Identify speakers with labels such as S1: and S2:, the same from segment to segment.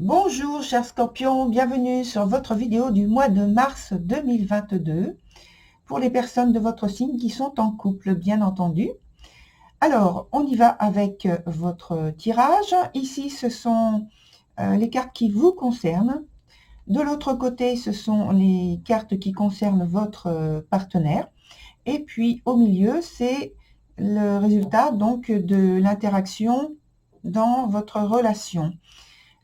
S1: Bonjour chers scorpions, bienvenue sur votre vidéo du mois de mars 2022 pour les personnes de votre signe qui sont en couple, bien entendu. Alors, on y va avec votre tirage. Ici, ce sont les cartes qui vous concernent. De l'autre côté, ce sont les cartes qui concernent votre partenaire. Et puis, au milieu, c'est le résultat donc de l'interaction dans votre relation.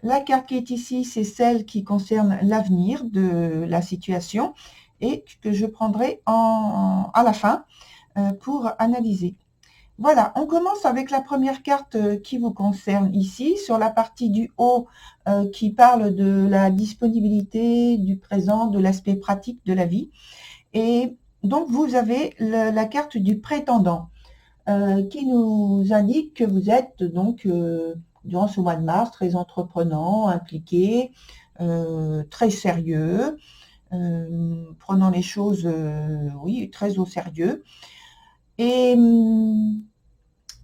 S1: La carte qui est ici, c'est celle qui concerne l'avenir de la situation et que je prendrai à la fin pour analyser. Voilà, on commence avec la première carte qui vous concerne ici, sur la partie du haut qui parle de la disponibilité, du présent, de l'aspect pratique de la vie. Et donc, vous avez la carte du prétendant qui nous indique que vous êtes donc durant ce mois de mars très entreprenant, impliqué, très sérieux, prenant les choses oui, très au sérieux et,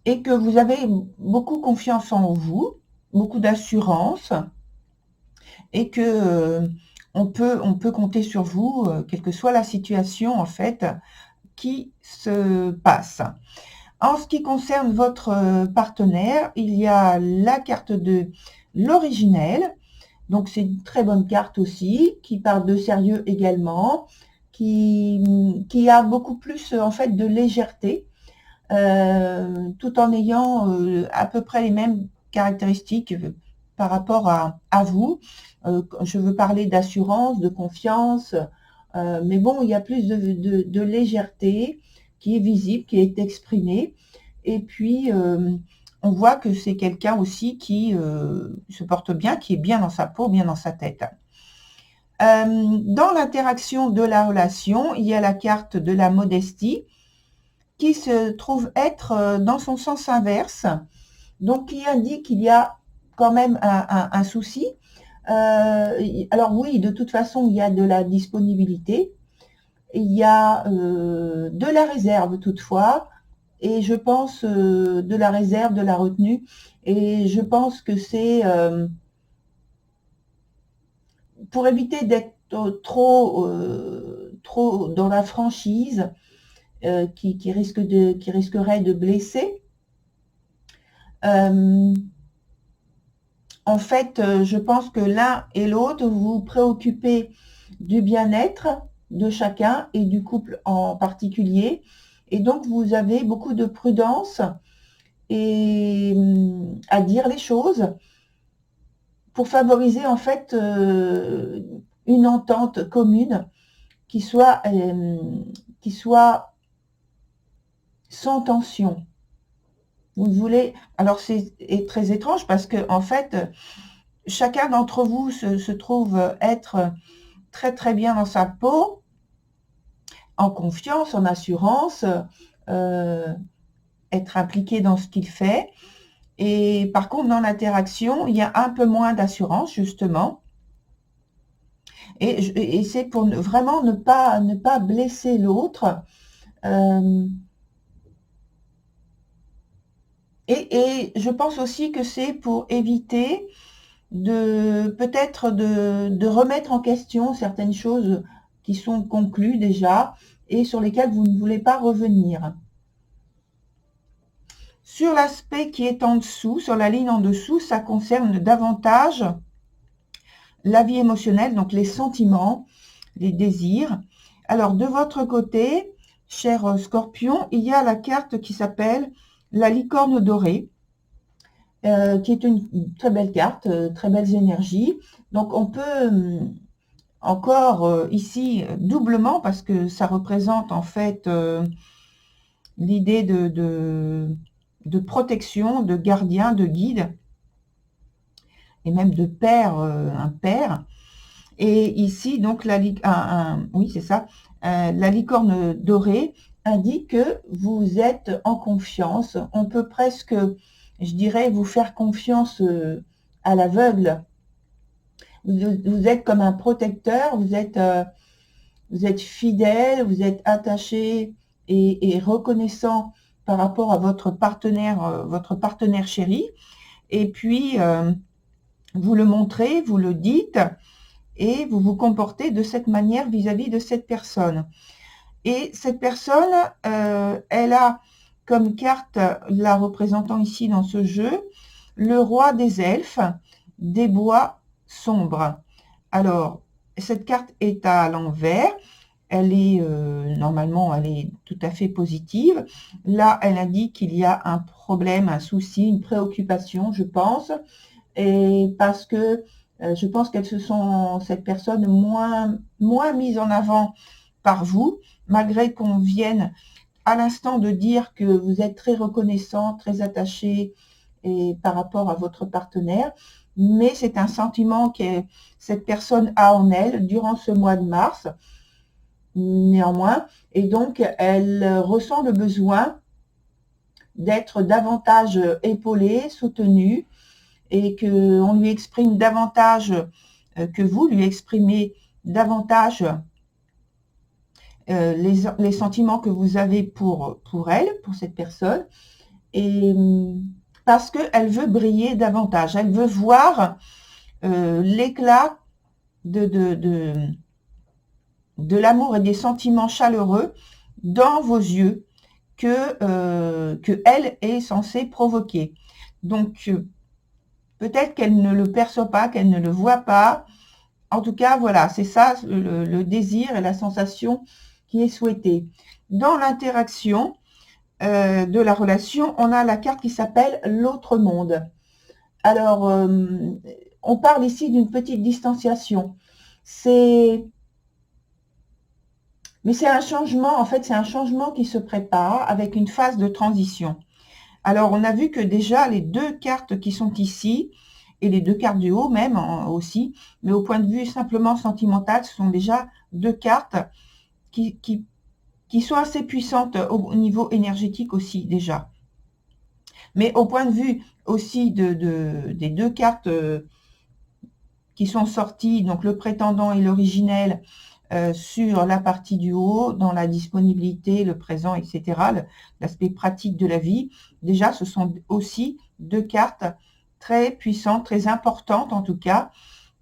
S1: et que vous avez beaucoup confiance en vous, beaucoup d'assurance et que on peut compter sur vous, quelle que soit la situation en fait qui se passe. En ce qui concerne votre partenaire, il y a la carte de l'originel. Donc, c'est une très bonne carte aussi, qui parle de sérieux également, qui a beaucoup plus en fait de légèreté, tout en ayant à peu près les mêmes caractéristiques par rapport à vous. Je veux parler d'assurance, de confiance, mais bon, il y a plus de légèreté qui est visible, qui est exprimée. Et puis, on voit que c'est quelqu'un aussi qui se porte bien, qui est bien dans sa peau, bien dans sa tête. Dans l'interaction de la relation, il y a la carte de la modestie qui se trouve être dans son sens inverse, donc qui indique qu'il y a quand même un souci. Alors oui, de toute façon, il y a de la disponibilité, il y a de la réserve toutefois, et je pense de la réserve, de la retenue, et je pense que c'est pour éviter d'être trop dans la franchise qui risquerait de blesser. En fait, je pense que l'un et l'autre, vous vous préoccupez du bien-être de chacun et du couple en particulier. Et donc, vous avez beaucoup de prudence et à dire les choses pour favoriser en fait une entente commune qui soit sans tension. Vous voulez, alors c'est très étrange parce que en fait, chacun d'entre vous se trouve être très très bien dans sa peau, en confiance, en assurance, être impliqué dans ce qu'il fait. Et par contre, dans l'interaction, il y a un peu moins d'assurance, justement. Et c'est pour vraiment ne pas blesser l'autre. Et je pense aussi que c'est pour éviter peut-être de remettre en question certaines choses qui sont conclues déjà et sur lesquelles vous ne voulez pas revenir. Sur l'aspect qui est en dessous, sur la ligne en dessous, ça concerne davantage la vie émotionnelle, donc les sentiments, les désirs. Alors, de votre côté, cher Scorpion, il y a la carte qui s'appelle la licorne dorée, qui est une très belle carte, très belles énergies. Donc, on peut encore ici doublement, parce que ça représente en fait l'idée de protection, de gardien, de guide, et même de père, un père. Et ici, donc, oui, c'est ça, la licorne dorée indique que vous êtes en confiance. On peut presque, je dirais, vous faire confiance à l'aveugle. Vous êtes comme un protecteur, vous êtes fidèle, vous êtes attaché et reconnaissant par rapport à votre partenaire chéri. Et puis, vous le montrez, vous le dites, et vous vous comportez de cette manière vis-à-vis de cette personne. Et cette personne, elle a comme carte, la représentant ici dans ce jeu, le roi des elfes, des bois sombres. Alors, cette carte est à l'envers. Elle est, normalement, elle est tout à fait positive. Là, elle indique qu'il y a un problème, un souci, une préoccupation, je pense. Et parce que je pense qu'elles se sont, cette personne, moins mise en avant par vous, malgré qu'on vienne à l'instant de dire que vous êtes très reconnaissant, très attaché et par rapport à votre partenaire, mais c'est un sentiment que cette personne a en elle durant ce mois de mars, néanmoins, et donc elle ressent le besoin d'être davantage épaulée, soutenue, et qu'on lui exprime davantage, que vous lui exprimez davantage les sentiments que vous avez pour elle, pour cette personne, et parce qu'elle veut briller davantage, elle veut voir l'éclat de l'amour et des sentiments chaleureux dans vos yeux que elle est censée provoquer. Donc, peut-être qu'elle ne le perçoit pas, qu'elle ne le voit pas. En tout cas, voilà, c'est ça le désir et la sensation qui est souhaitée. Dans l'interaction de la relation, on a la carte qui s'appelle l'autre monde. Alors, on parle ici d'une petite distanciation. Mais c'est un changement, en fait, c'est un changement qui se prépare avec une phase de transition. Alors, on a vu que déjà, les deux cartes qui sont ici, et les deux cartes du haut même aussi, mais au point de vue simplement sentimental, ce sont déjà deux cartes qui sont assez puissantes au niveau énergétique aussi déjà. Mais au point de vue aussi des deux cartes qui sont sorties, donc le prétendant et l'originel, sur la partie du haut, dans la disponibilité, le présent, etc., l'aspect pratique de la vie, déjà ce sont aussi deux cartes très puissantes, très importantes en tout cas,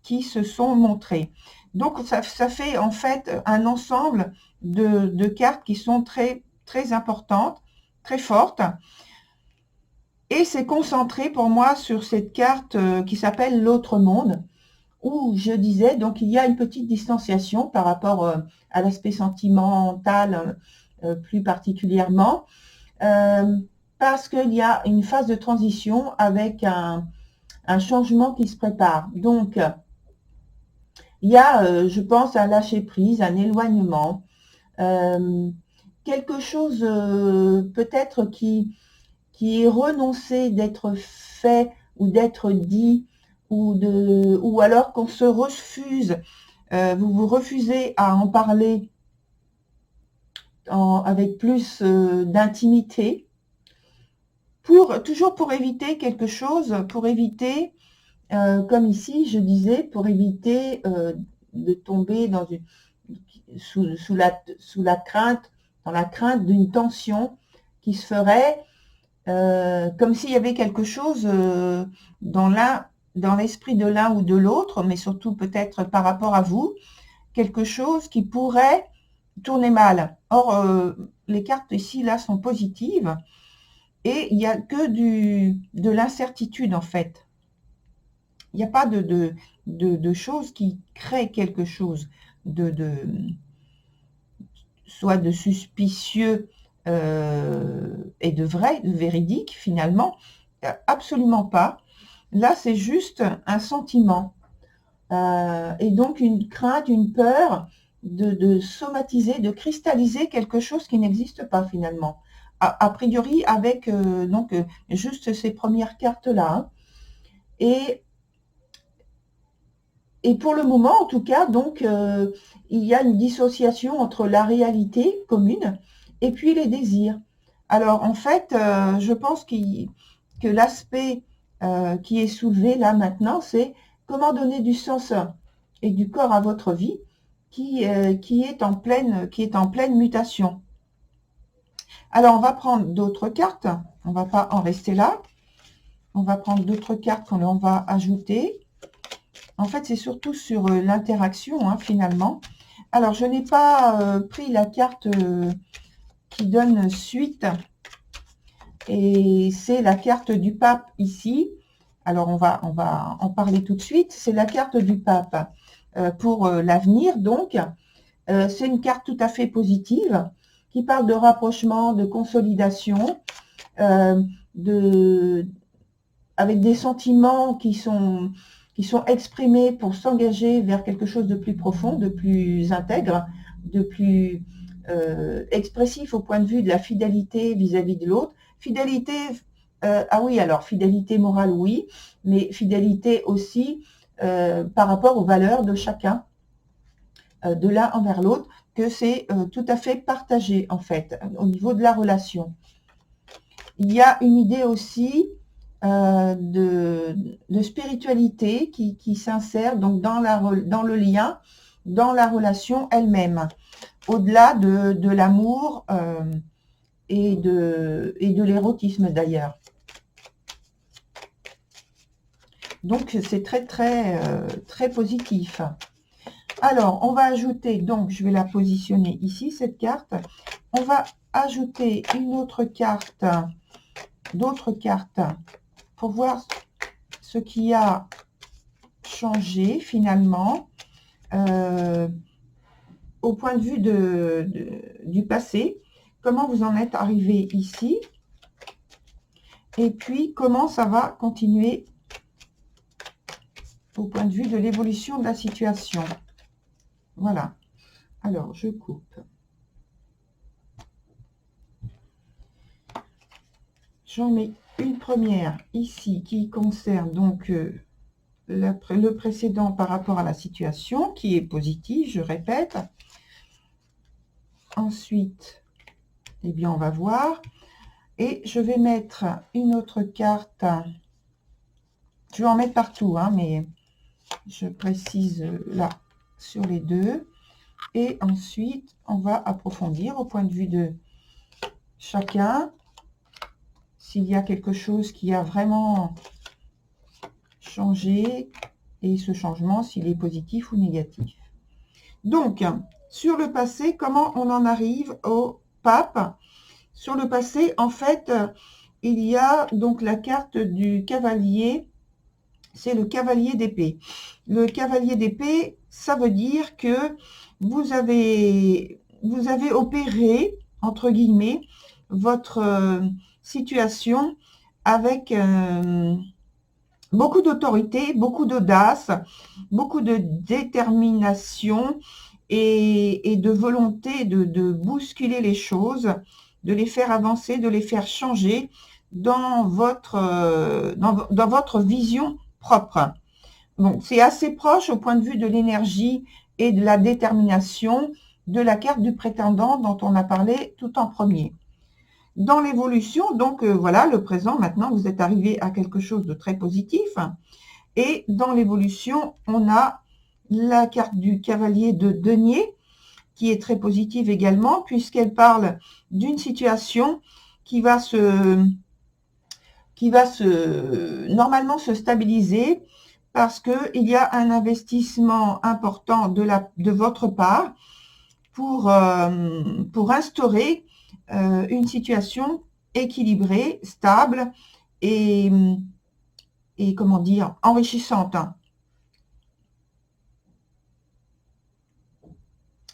S1: qui se sont montrées. Donc ça fait en fait un ensemble de cartes qui sont très, très importantes, très fortes, et c'est concentré pour moi sur cette carte qui s'appelle l'autre monde, où je disais, donc il y a une petite distanciation par rapport à l'aspect sentimental plus particulièrement, parce qu'il y a une phase de transition avec un changement qui se prépare. Donc, il y a, je pense, un lâcher-prise, un éloignement, quelque chose peut-être qui est renoncé d'être fait ou d'être dit, ou alors qu'on se refuse, vous vous refusez à en parler avec plus d'intimité, toujours pour éviter quelque chose, pour éviter, comme ici je disais, pour éviter de tomber dans sous la crainte, dans la crainte d'une tension qui se ferait comme s'il y avait quelque chose dans l'esprit de l'un ou de l'autre, mais surtout peut-être par rapport à vous, quelque chose qui pourrait tourner mal. Or, les cartes ici, là, sont positives, et il n'y a que de l'incertitude, en fait. Il n'y a pas de choses qui créent quelque chose soit de suspicieux et de vrai, de véridique, finalement. Absolument pas. Là, c'est juste un sentiment. Et donc, une crainte, une peur de somatiser, de cristalliser quelque chose qui n'existe pas, finalement. A priori, avec donc juste ces premières cartes-là. Hein. Et pour le moment, en tout cas, donc, il y a une dissociation entre la réalité commune et puis les désirs. Alors, en fait, je pense que l'aspect qui est soulevé là maintenant, c'est comment donner du sens et du corps à votre vie qui est en pleine mutation. Alors, on va prendre d'autres cartes. On ne va pas en rester là. On va prendre d'autres cartes qu'on va ajouter. En fait, c'est surtout sur l'interaction, hein, finalement. Alors, je n'ai pas pris la carte qui donne suite. Et c'est la carte du pape ici. Alors, on va en parler tout de suite. C'est la carte du pape pour l'avenir, donc. C'est une carte tout à fait positive qui parle de rapprochement, de consolidation, avec des sentiments qui sont exprimés pour s'engager vers quelque chose de plus profond, de plus intègre, de plus expressif au point de vue de la fidélité vis-à-vis de l'autre. Fidélité, ah oui, alors fidélité morale, oui, mais fidélité aussi par rapport aux valeurs de chacun, de l'un envers l'autre, que c'est tout à fait partagé, en fait, au niveau de la relation. Il y a une idée aussi de spiritualité qui s'insère donc dans le lien, dans la relation elle-même, au-delà de l'amour et de l'érotisme d'ailleurs. Donc c'est très très positif. Alors on va ajouter, donc je vais la positionner ici cette carte. On va ajouter une autre carte, d'autres cartes pour voir ce qui a changé finalement au point de vue du passé, comment vous en êtes arrivé ici, et puis comment ça va continuer au point de vue de l'évolution de la situation. Voilà. Alors, je coupe. J'en mets une première ici qui concerne donc le précédent par rapport à la situation, qui est positive, je répète. Ensuite, eh bien, on va voir. Et je vais mettre une autre carte. Je vais en mettre partout, hein, mais je précise là sur les deux. Et ensuite, on va approfondir au point de vue de chacun. S'il y a quelque chose qui a vraiment changé, et ce changement, s'il est positif ou négatif. Donc, sur le passé, comment on en arrive au pape? Sur le passé, en fait, il y a donc la carte du cavalier, c'est le cavalier d'épée. Le cavalier d'épée, ça veut dire que vous avez opéré, entre guillemets, votre situation avec beaucoup d'autorité, beaucoup d'audace, beaucoup de détermination et de volonté de bousculer les choses, de les faire avancer, de les faire changer dans votre vision propre. Bon, c'est assez proche au point de vue de l'énergie et de la détermination de la carte du prétendant dont on a parlé tout en premier. Dans l'évolution, donc voilà, le présent, maintenant, vous êtes arrivé à quelque chose de très positif. Et dans l'évolution, on a la carte du cavalier de denier, qui est très positive également, puisqu'elle parle d'une situation qui va normalement se stabiliser, parce qu'il y a un investissement important de votre part pour instaurer une situation équilibrée, stable et comment dire, enrichissante.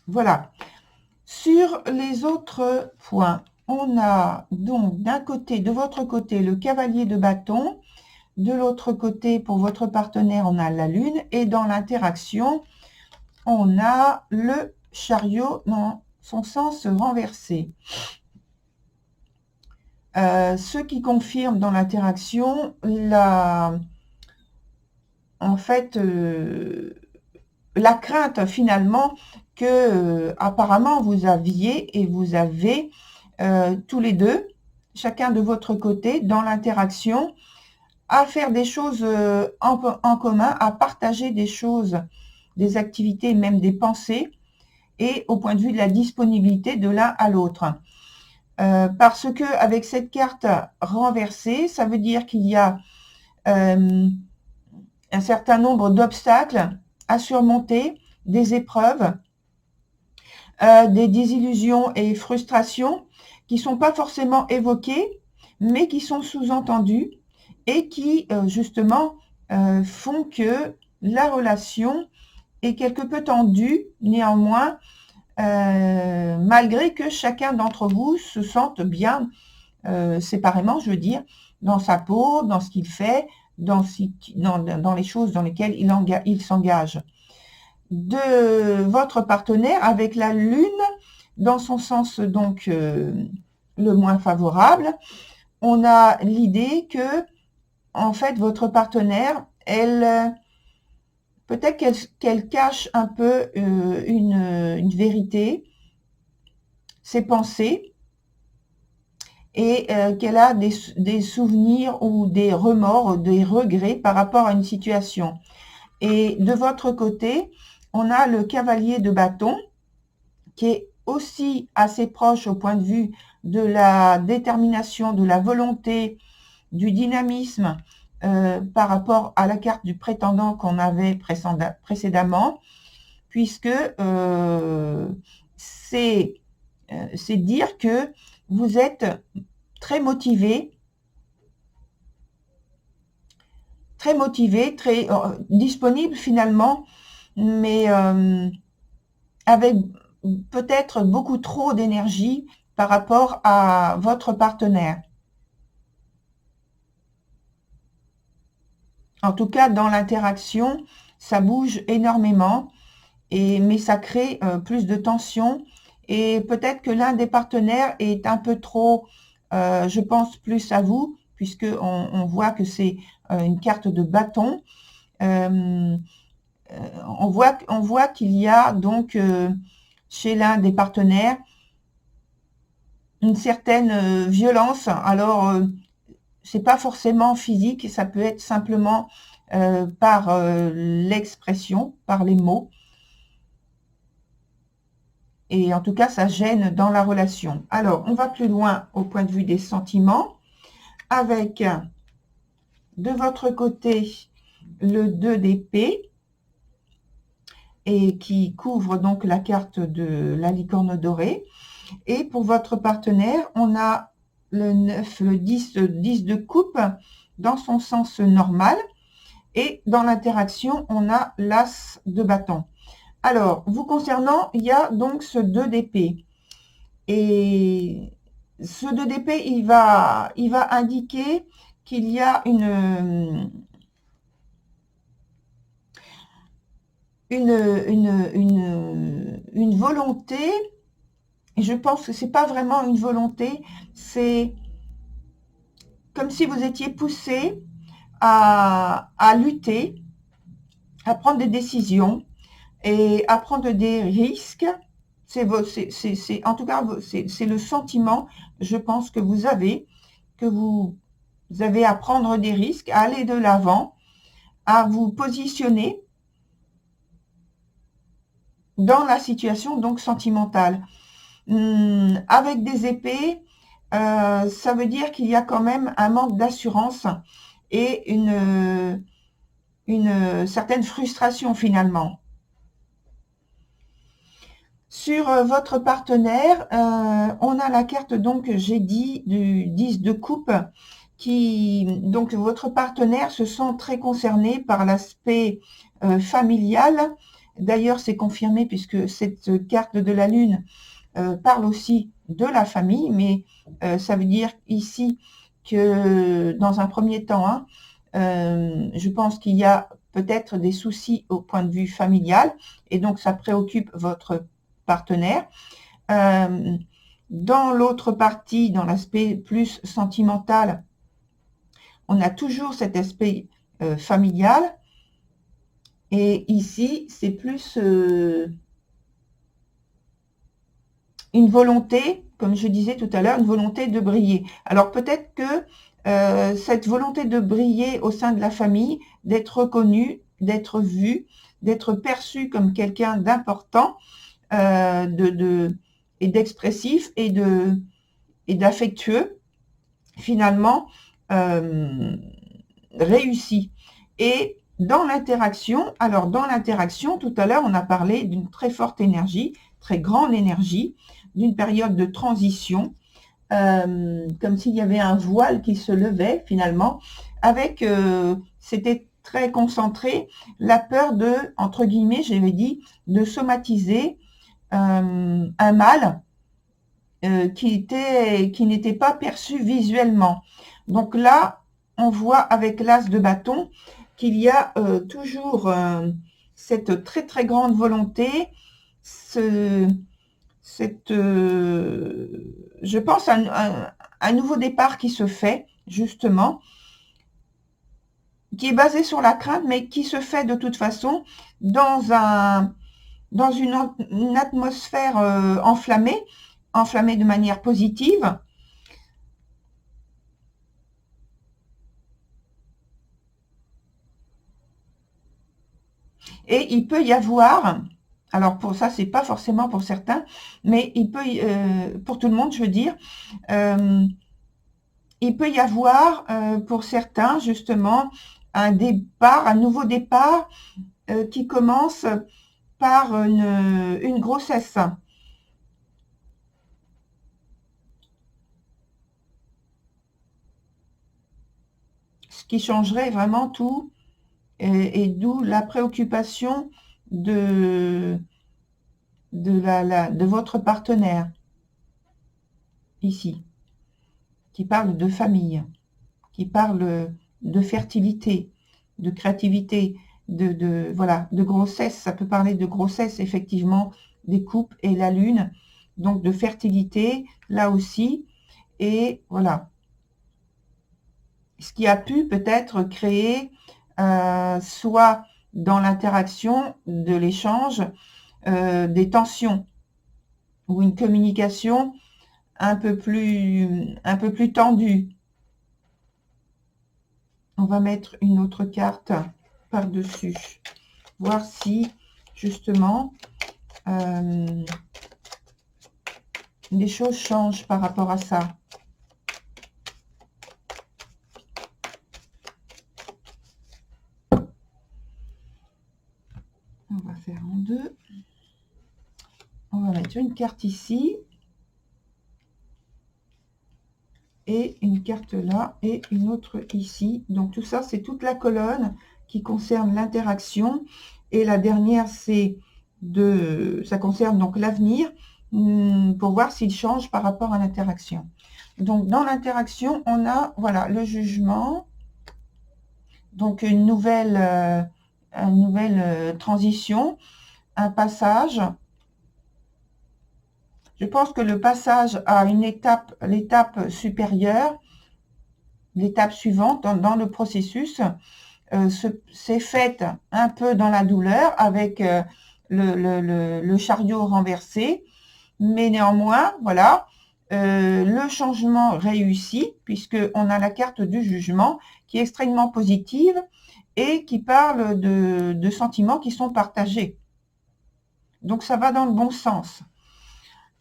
S1: Voilà. Sur les autres points, on a donc d'un côté, de votre côté, le cavalier de bâton. De l'autre côté, pour votre partenaire, on a la lune. Et dans l'interaction, on a le chariot dans son sens renversé. Ce qui confirme dans l'interaction en fait la crainte finalement que apparemment vous aviez et vous avez tous les deux, chacun de votre côté, dans l'interaction, à faire des choses en commun, à partager des choses, des activités, même des pensées, et au point de vue de la disponibilité de l'un à l'autre. Parce que avec cette carte renversée, ça veut dire qu'il y a un certain nombre d'obstacles à surmonter, des épreuves, des désillusions et frustrations qui ne sont pas forcément évoquées, mais qui sont sous-entendues et qui, justement, font que la relation est quelque peu tendue, néanmoins, malgré que chacun d'entre vous se sente bien, séparément, je veux dire, dans sa peau, dans ce qu'il fait, dans les choses dans lesquelles il s'engage. De votre partenaire avec la lune dans son sens donc le moins favorable, on a l'idée que en fait votre partenaire, peut-être qu'elle cache un peu une vérité, ses pensées, et qu'elle a des souvenirs ou des remords, des regrets par rapport à une situation. Et de votre côté, on a le cavalier de bâton, qui est aussi assez proche au point de vue de la détermination, de la volonté, du dynamisme par rapport à la carte du prétendant qu'on avait précédemment, puisque c'est dire que vous êtes très motivé, très disponible finalement, mais avec peut-être beaucoup trop d'énergie par rapport à votre partenaire. En tout cas, dans l'interaction, ça bouge énormément, mais ça crée plus de tension. Et peut-être que l'un des partenaires est un peu trop, je pense, plus à vous, puisqu'on voit que c'est une carte de bâton. On voit qu'il y a donc chez l'un des partenaires une certaine violence. Alors, c'est pas forcément physique, ça peut être simplement par l'expression, par les mots. Et en tout cas, ça gêne dans la relation. Alors, on va plus loin au point de vue des sentiments, avec de votre côté le 2 d'épée, et qui couvre donc la carte de la licorne dorée. Et pour votre partenaire, on a le 9, le 10 de coupe dans son sens normal. Et dans l'interaction, on a l'as de bâton. Alors, vous concernant, il y a donc ce 2 d'épée. Et ce 2 d'épée, il va indiquer qu'il y a une volonté. Et je pense que ce n'est pas vraiment une volonté, c'est comme si vous étiez poussé à lutter, à prendre des décisions et à prendre des risques. En tout cas, c'est le sentiment, je pense, que vous avez à prendre des risques, à aller de l'avant, à vous positionner dans la situation donc sentimentale. Avec des épées, ça veut dire qu'il y a quand même un manque d'assurance et une certaine frustration finalement. Sur votre partenaire, on a la carte, donc j'ai dit, du 10 de coupe, donc votre partenaire se sent très concerné par l'aspect familial. D'ailleurs, c'est confirmé puisque cette carte de la lune parle aussi de la famille, mais ça veut dire ici que dans un premier temps, je pense qu'il y a peut-être des soucis au point de vue familial, et donc ça préoccupe votre partenaire. Dans l'autre partie, dans l'aspect plus sentimental, on a toujours cet aspect familial, et ici c'est plus une volonté, comme je disais tout à l'heure, une volonté de briller. Alors peut-être que cette volonté de briller au sein de la famille, d'être reconnu, d'être vu, d'être perçu comme quelqu'un d'important, et d'expressif et d'affectueux, finalement réussi. Et dans l'interaction, alors dans l'interaction, tout à l'heure, on a parlé d'une très forte énergie, très grande énergie, d'une période de transition, comme s'il y avait un voile qui se levait finalement, avec, c'était très concentré, la peur de, entre guillemets, j'avais dit, de somatiser un mal qui n'était pas perçu visuellement. Donc là, on voit avec l'as de bâton qu'il y a toujours cette très très grande volonté, je pense, un nouveau départ qui se fait, justement, qui est basé sur la crainte, mais qui se fait de toute façon dans une atmosphère enflammée de manière positive. Et il peut y avoir, alors pour ça, c'est pas forcément pour certains, mais il peut, pour tout le monde, je veux dire, il peut y avoir pour certains, justement, un nouveau départ qui commence par une grossesse. Ce qui changerait vraiment tout, et d'où la préoccupation de votre partenaire, ici, qui parle de famille, qui parle de fertilité, de créativité, voilà, de grossesse. Ça peut parler de grossesse, effectivement, des couples et la lune, donc de fertilité, là aussi, et voilà. Ce qui a pu peut-être créer, soit dans l'interaction de l'échange, des tensions ou une communication un peu plus tendue. On va mettre une autre carte par-dessus, voir si justement les choses changent par rapport à ça. On va faire en deux. On va mettre une carte ici. Et une carte là et une autre ici. Donc tout ça, c'est toute la colonne qui concerne l'interaction. Et la dernière, ça concerne donc l'avenir, pour voir s'il change par rapport à l'interaction. Donc dans l'interaction, on a, voilà, le jugement. Donc une nouvelle transition, un passage. Je pense que le passage à l'étape supérieure, l'étape suivante dans le processus, s'est faite un peu dans la douleur avec le chariot renversé, mais néanmoins, voilà, le changement réussi, puisqu'on a la carte du jugement qui est extrêmement positive et qui parle de sentiments qui sont partagés. Donc ça va dans le bon sens.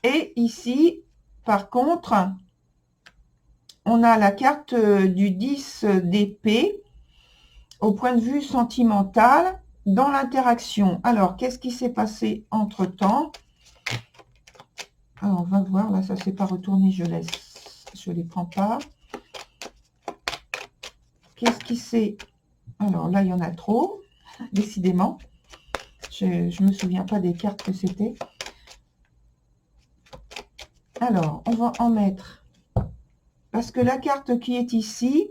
S1: Et ici, par contre, on a la carte du 10 d'épée au point de vue sentimental dans l'interaction. Alors, qu'est-ce qui s'est passé entre-temps? Alors, on va voir. Là, ça ne s'est pas retourné. Je laisse. Je ne les prends pas. Qu'est-ce qui s'est... Alors, là, il y en a trop, décidément. Je ne me souviens pas des cartes que c'était. Alors, on va en mettre, parce que la carte qui est ici,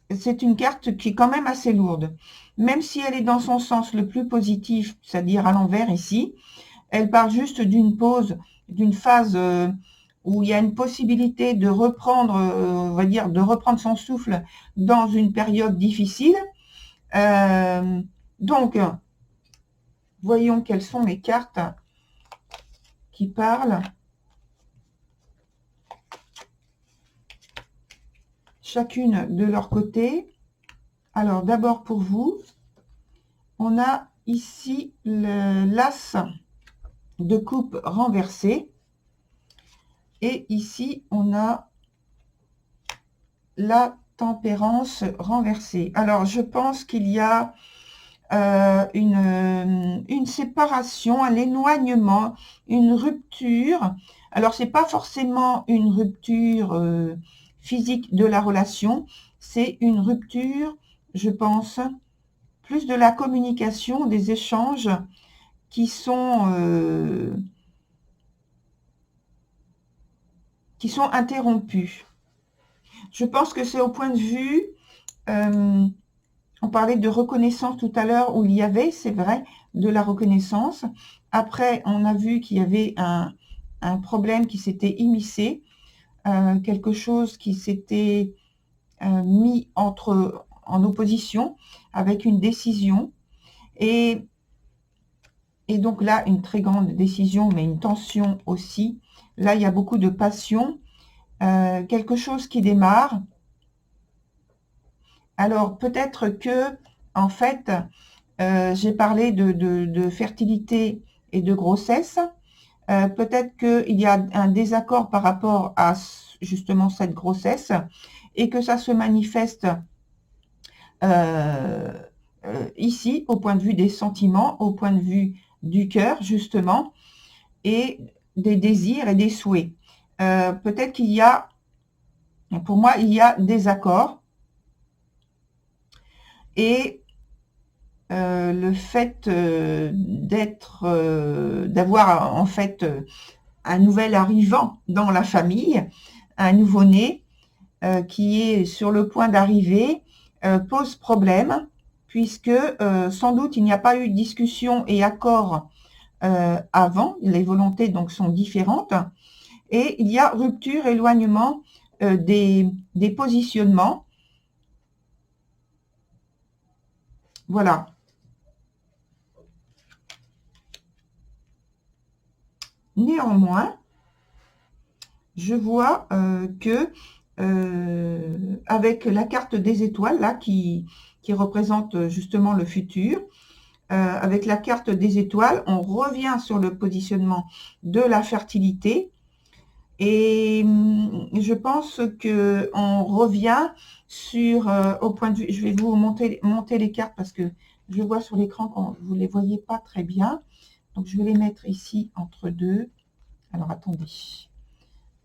S1: c'est une carte qui est quand même assez lourde. Même si elle est dans son sens le plus positif, c'est-à-dire à l'envers ici, elle parle juste d'une pause, d'une phase où il y a une possibilité de reprendre, on va dire, de reprendre son souffle dans une période difficile. Donc, voyons quelles sont les cartes qui parlent. Chacune de leur côté. Alors, d'abord pour vous, on a ici l'as de coupe renversé. Et ici, on a la Tempérance renversée. Alors, je pense qu'il y a une séparation, un éloignement, une rupture. Alors, c'est pas forcément une rupture physique de la relation, c'est une rupture, je pense, plus de la communication, des échanges qui sont interrompus. Je pense que c'est au point de vue, on parlait de reconnaissance tout à l'heure, où il y avait, c'est vrai, de la reconnaissance. Après, on a vu qu'il y avait un problème qui s'était immiscé, quelque chose qui s'était mis en opposition avec une décision. Et donc là, une très grande décision, mais une tension aussi. Là, il y a beaucoup de passion, quelque chose qui démarre. Alors, peut-être que, en fait, j'ai parlé de fertilité et de grossesse. Peut-être qu'il y a un désaccord par rapport à justement cette grossesse et que ça se manifeste ici, au point de vue des sentiments, au point de vue du cœur, justement, et des désirs et des souhaits. Peut-être qu'il y a, pour moi, il y a des accords. Et le fait d'avoir en fait un nouvel arrivant dans la famille, un nouveau-né qui est sur le point d'arriver, pose problème, puisque sans doute il n'y a pas eu de discussion et accord avant, les volontés donc sont différentes, et il y a rupture, éloignement des positionnements. Voilà. Néanmoins, je vois que avec la carte des étoiles là qui représente justement le futur, avec la carte des étoiles, on revient sur le positionnement de la fertilité et je pense que on revient sur au point de vue, je vais vous monter les cartes parce que je vois sur l'écran quand vous les voyez pas très bien, donc je vais les mettre ici entre deux. Alors attendez,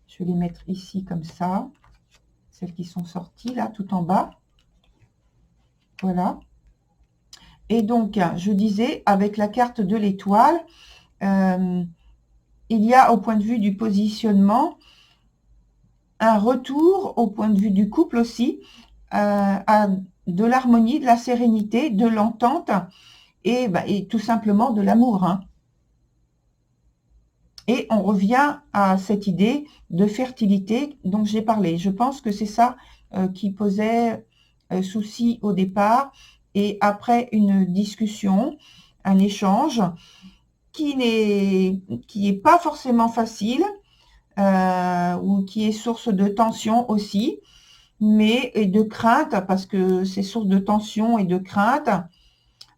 S1: je vais les mettre ici comme ça, celles qui sont sorties là tout en bas, voilà. Et donc je disais, avec la carte de l'étoile, il y a au point de vue du positionnement un retour au point de vue du couple aussi, à de l'harmonie, de la sérénité, de l'entente et tout simplement de l'amour, hein. Et on revient à cette idée de fertilité dont j'ai parlé. Je pense que c'est ça qui posait souci au départ. Et après une discussion, un échange qui n'est pas forcément facile ou qui est source de tension aussi, mais et de crainte, parce que c'est source de tension et de crainte.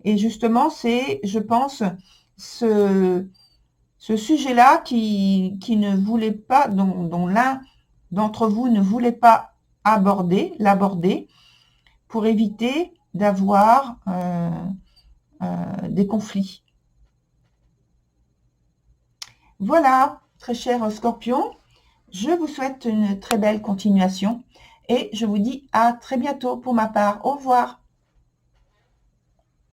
S1: Et justement, c'est, je pense, ce sujet-là qui ne voulait pas, dont l'un d'entre vous ne voulait pas l'aborder pour éviter d'avoir des conflits. Voilà, très cher Scorpion, je vous souhaite une très belle continuation et je vous dis à très bientôt pour ma part. Au revoir.